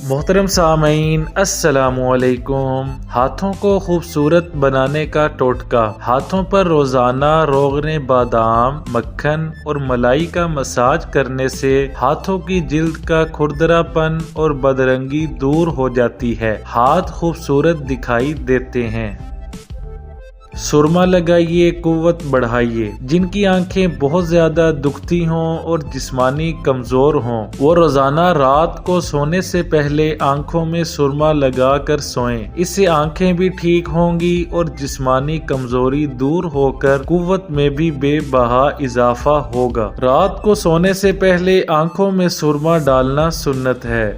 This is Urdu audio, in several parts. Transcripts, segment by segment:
محترم سامعین السلام علیکم۔ ہاتھوں کو خوبصورت بنانے کا ٹوٹکا۔ ہاتھوں پر روزانہ روغن بادام، مکھن اور ملائی کا مساج کرنے سے ہاتھوں کی جلد کا کھردرا پن اور بدرنگی دور ہو جاتی ہے، ہاتھ خوبصورت دکھائی دیتے ہیں۔ سرما لگائیے، قوت بڑھائیے۔ جن کی آنکھیں بہت زیادہ دکھتی ہوں اور جسمانی کمزور ہوں، وہ روزانہ رات کو سونے سے پہلے آنکھوں میں سرما لگا کر سوئیں۔ اس سے آنکھیں بھی ٹھیک ہوں گی اور جسمانی کمزوری دور ہو کر قوت میں بھی بے بہا اضافہ ہوگا۔ رات کو سونے سے پہلے آنکھوں میں سرما ڈالنا سنت ہے۔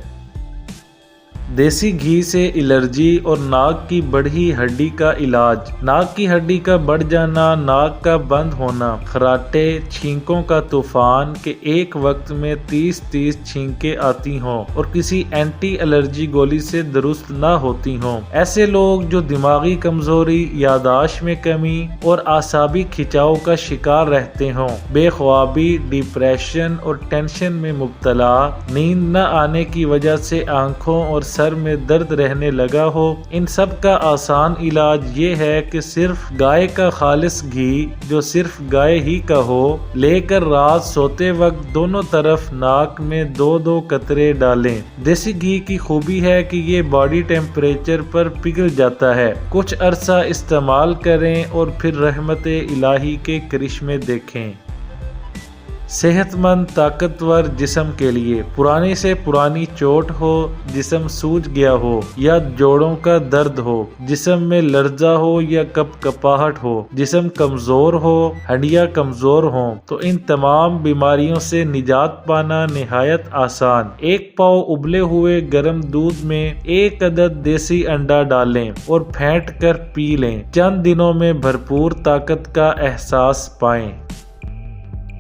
دیسی گھی سے الرجی اور ناک کی بڑھی ہڈی کا علاج۔ ناک کی ہڈی کا بڑھ جانا، ناک کا بند ہونا، خراٹے، چھینکوں کا طوفان کہ ایک وقت میں 30 چھینکیں آتی ہوں اور کسی اینٹی الرجی گولی سے درست نہ ہوتی ہوں۔ ایسے لوگ جو دماغی کمزوری، یادداشت میں کمی اور اعصابی کھچاؤ کا شکار رہتے ہوں، بے خوابی، ڈپریشن اور ٹینشن میں مبتلا، نیند نہ آنے کی وجہ سے آنکھوں اور سر میں درد رہنے لگا ہو، ان سب کا آسان علاج یہ ہے کہ صرف گائے کا خالص گھی، جو صرف گائے ہی کا ہو، لے کر رات سوتے وقت دونوں طرف ناک میں 2 قطرے ڈالیں۔ دیسی گھی کی خوبی ہے کہ یہ باڈی ٹیمپریچر پر پگھل جاتا ہے۔ کچھ عرصہ استعمال کریں اور پھر رحمت الہی کے کرشمے دیکھیں۔ صحت مند طاقتور جسم کے لیے پرانی سے پرانی چوٹ ہو، جسم سوج گیا ہو یا جوڑوں کا درد ہو، جسم میں لرزہ ہو یا کپ کپاہٹ ہو، جسم کمزور ہو، ہڈیاں کمزور ہوں، تو ان تمام بیماریوں سے نجات پانا نہایت آسان۔ 1 پاؤ ابلے ہوئے گرم دودھ میں 1 عدد دیسی انڈا ڈالیں اور پھینٹ کر پی لیں۔ چند دنوں میں بھرپور طاقت کا احساس پائیں۔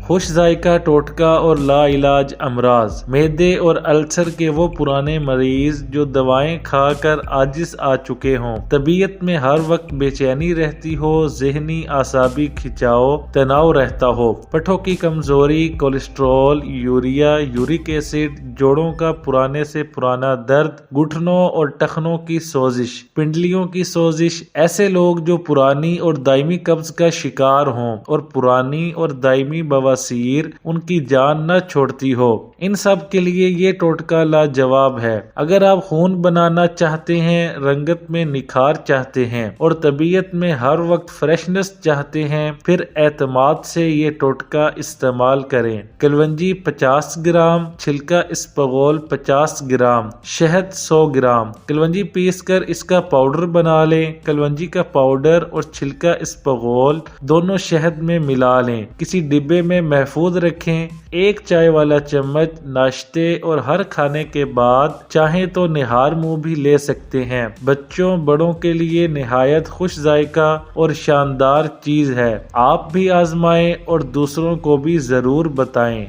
خوش ذائقہ ٹوٹکا اور لا علاج امراض۔ معدے اور السر کے وہ پرانے مریض جو دوائیں کھا کر عاجز آ چکے ہوں، طبیعت میں ہر وقت بے چینی رہتی ہو، ذہنی اعصابی کھچاؤ، تناؤ رہتا ہو، پٹھوں کی کمزوری، کولیسٹرول، یوریا، یورک ایسڈ، جوڑوں کا پرانے سے پرانا درد، گھٹنوں اور ٹخنوں کی سوزش، پنڈلیوں کی سوزش، ایسے لوگ جو پرانی اور دائمی قبض کا شکار ہوں اور پرانی اور دائمی بواسیر ان کی جان نہ چھوڑتی ہو، ان سب کے لیے یہ ٹوٹکا لاجواب ہے۔ اگر آپ خون بنانا چاہتے ہیں، رنگت میں نکھار چاہتے ہیں اور طبیعت میں ہر وقت فریشنس چاہتے ہیں، پھر اعتماد سے یہ ٹوٹکا استعمال کریں۔ کلونجی 50 گرام، چھلکا اسپغول 50 گرام، شہد 100 گرام۔ کلونجی پیس کر اس کا پاؤڈر بنا لیں۔ کلونجی کا پاؤڈر اور چھلکا اسپغول دونوں شہد میں ملا لیں، کسی ڈبے میں محفوظ رکھیں۔ 1 چائے والا چمچ ناشتے اور ہر کھانے کے بعد چاہیں تو نہار منہ بھی لے سکتے ہیں۔ بچوں بڑوں کے لیے نہایت خوش ذائقہ اور شاندار چیز ہے۔ آپ بھی آزمائیں اور دوسروں کو بھی ضرور بتائیں۔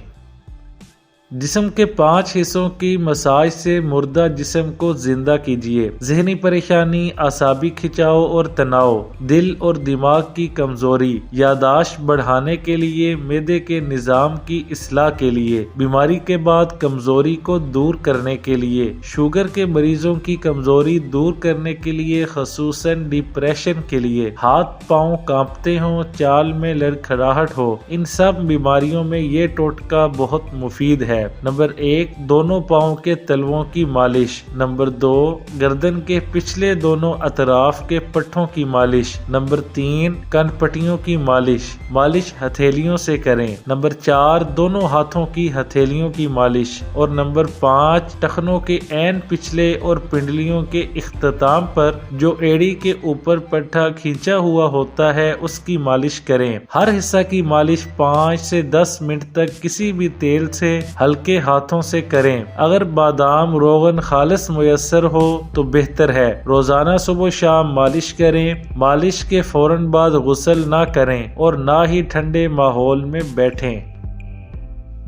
جسم کے 5 حصوں کی مساج سے مردہ جسم کو زندہ کیجیے۔ ذہنی پریشانی، اعصابی کھچاؤ اور تناؤ، دل اور دماغ کی کمزوری، یادداشت بڑھانے کے لیے، معدے کے نظام کی اصلاح کے لیے، بیماری کے بعد کمزوری کو دور کرنے کے لیے، شوگر کے مریضوں کی کمزوری دور کرنے کے لیے، خصوصاً ڈپریشن کے لیے، ہاتھ پاؤں کانپتے ہوں، چال میں لڑکھڑاہٹ ہو، ان سب بیماریوں میں یہ ٹوٹکا بہت مفید ہے۔ نمبر 1، دونوں پاؤں کے تلووں کی مالش۔ نمبر 2، گردن کے پچھلے دونوں اطراف کے پٹھوں کی مالش۔ نمبر 3، کن پٹیوں کی مالش۔ مالش ہتھیلیوں سے کریں۔ نمبر 4، دونوں ہاتھوں کی ہتھیلیوں کی مالش۔ اور نمبر 5، ٹخنوں کے عین پچھلے اور پنڈلیوں کے اختتام پر جو ایڑی کے اوپر پٹھا کھینچا ہوا ہوتا ہے، اس کی مالش کریں۔ ہر حصہ کی مالش 5 سے 10 منٹ تک کسی بھی تیل سے ہلکے ہاتھوں سے کریں۔ اگر بادام روغن خالص میسر ہو تو بہتر ہے۔ روزانہ صبح و شام مالش کریں۔ مالش کے فوراً بعد غسل نہ کریں اور نہ ہی ٹھنڈے ماحول میں بیٹھیں۔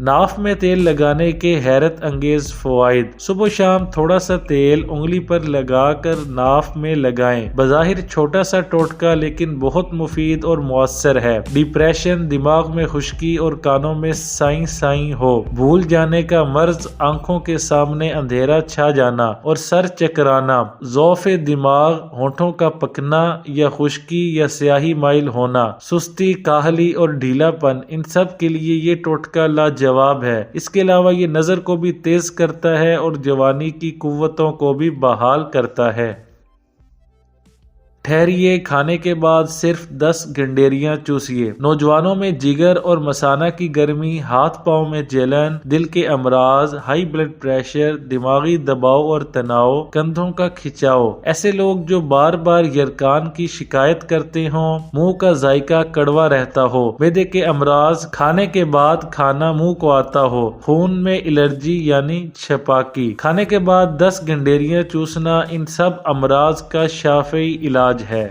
ناف میں تیل لگانے کے حیرت انگیز فوائد۔ صبح و شام تھوڑا سا تیل انگلی پر لگا کر ناف میں لگائیں۔ بظاہر چھوٹا سا ٹوٹکا لیکن بہت مفید اور مؤثر ہے۔ ڈپریشن، دماغ میں خشکی اور کانوں میں سائیں سائیں ہو، بھول جانے کا مرض، آنکھوں کے سامنے اندھیرا چھا جانا اور سر چکرانا، ضعف دماغ، ہونٹوں کا پکنا یا خشکی یا سیاہی مائل ہونا، سستی، کاہلی اور ڈھیلا پن، ان سب کے لیے یہ ٹوٹکا لاجواب ہے۔ اس کے علاوہ یہ نظر کو بھی تیز کرتا ہے اور جوانی کی قوتوں کو بھی بحال کرتا ہے۔ ٹھہریے، کھانے کے بعد صرف 10 گنڈیریاں چوسیے۔ نوجوانوں میں جگر اور مثانہ کی گرمی، ہاتھ پاؤں میں جلن، دل کے امراض، ہائی بلڈ پریشر، دماغی دباؤ اور تناؤ، کندھوں کا کھچاؤ، ایسے لوگ جو بار بار یرکان کی شکایت کرتے ہوں، منہ کا ذائقہ کڑوا رہتا ہو، معدے کے امراض، کھانے کے بعد کھانا منہ کو آتا ہو، خون میں الرجی یعنی چھپاکی، کھانے کے بعد 10 گنڈیریاں چوسنا ان سب امراض کا شافی علاج ہے۔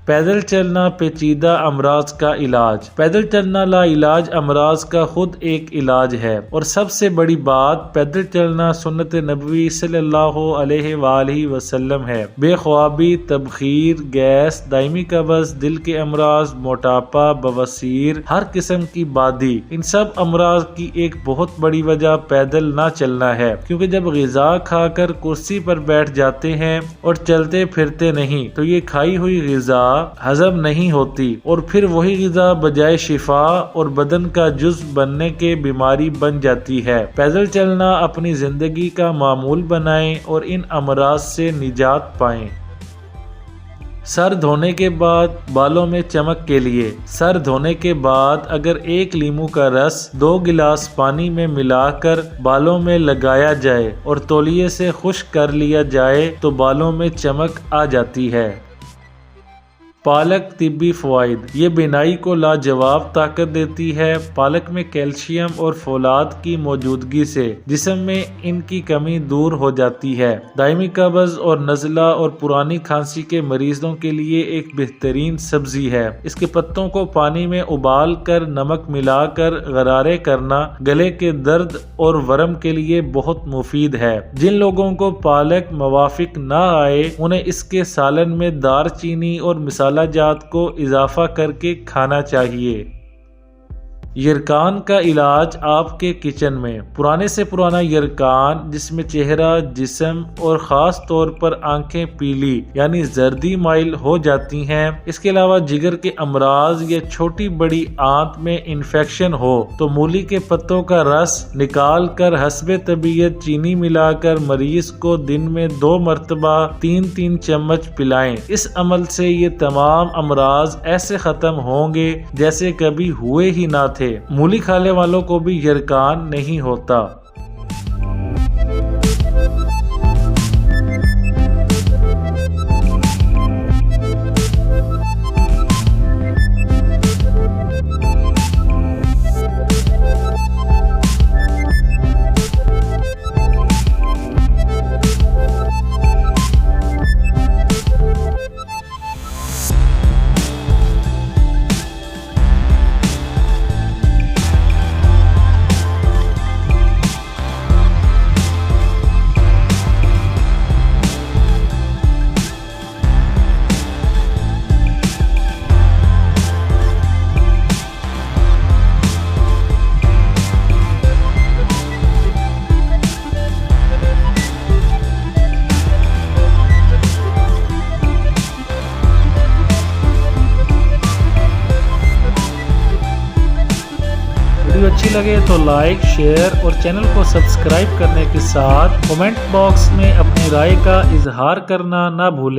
پیدل چلنا پیچیدہ امراض کا علاج۔ پیدل چلنا لا علاج امراض کا خود ایک علاج ہے، اور سب سے بڑی بات، پیدل چلنا سنت نبوی صلی اللہ علیہ وآلہ وسلم ہے۔ بے خوابی، تبخیر، گیس، دائمی قبض، دل کے امراض، موٹاپا، بواسیر، ہر قسم کی بادی، ان سب امراض کی ایک بہت بڑی وجہ پیدل نہ چلنا ہے، کیونکہ جب غذا کھا کر کرسی پر بیٹھ جاتے ہیں اور چلتے پھرتے نہیں تو یہ کھائی ہوئی غذا ہضم نہیں ہوتی، اور پھر وہی غذا بجائے شفا اور بدن کا جزو بننے کے بیماری بن جاتی ہے۔ پیدل چلنا اپنی زندگی کا معمول بنائیں اور ان امراض سے نجات پائیں۔ سر دھونے کے بعد بالوں میں چمک کے لیے۔ سر دھونے کے بعد اگر 1 لیموں کا رس 2 گلاس پانی میں ملا کر بالوں میں لگایا جائے اور تولیے سے خشک کر لیا جائے تو بالوں میں چمک آ جاتی ہے۔ پالک طبی فوائد۔ یہ بینائی کو لاجواب طاقت دیتی ہے۔ پالک میں کیلشیم اور فولاد کی موجودگی سے جسم میں ان کی کمی دور ہو جاتی ہے۔ دائمی قبض اور نزلہ اور پرانی کھانسی کے مریضوں کے لیے ایک بہترین سبزی ہے۔ اس کے پتوں کو پانی میں ابال کر نمک ملا کر غرارے کرنا گلے کے درد اور ورم کے لیے بہت مفید ہے۔ جن لوگوں کو پالک موافق نہ آئے انہیں اس کے سالن میں دار چینی اور مسالہ جات کو اضافہ کر کے کھانا چاہیے۔ یرکان کا علاج آپ کے کچن میں۔ پرانے سے پرانا یرکان جس میں چہرہ، جسم اور خاص طور پر آنکھیں پیلی یعنی زردی مائل ہو جاتی ہیں، اس کے علاوہ جگر کے امراض یا چھوٹی بڑی آنت میں انفیکشن ہو تو مولی کے پتوں کا رس نکال کر حسب طبیعت چینی ملا کر مریض کو دن میں 2 مرتبہ 3-3 چمچ پلائیں۔ اس عمل سے یہ تمام امراض ایسے ختم ہوں گے جیسے کبھی ہوئے ہی نہ تھے۔ مولی کھانے والوں کو بھی یرکان نہیں ہوتا۔ ویڈیو اچھی لگے تو لائک، شیئر اور چینل کو سبسکرائب کرنے کے ساتھ کمنٹ باکس میں اپنی رائے کا اظہار کرنا نہ بھولیں۔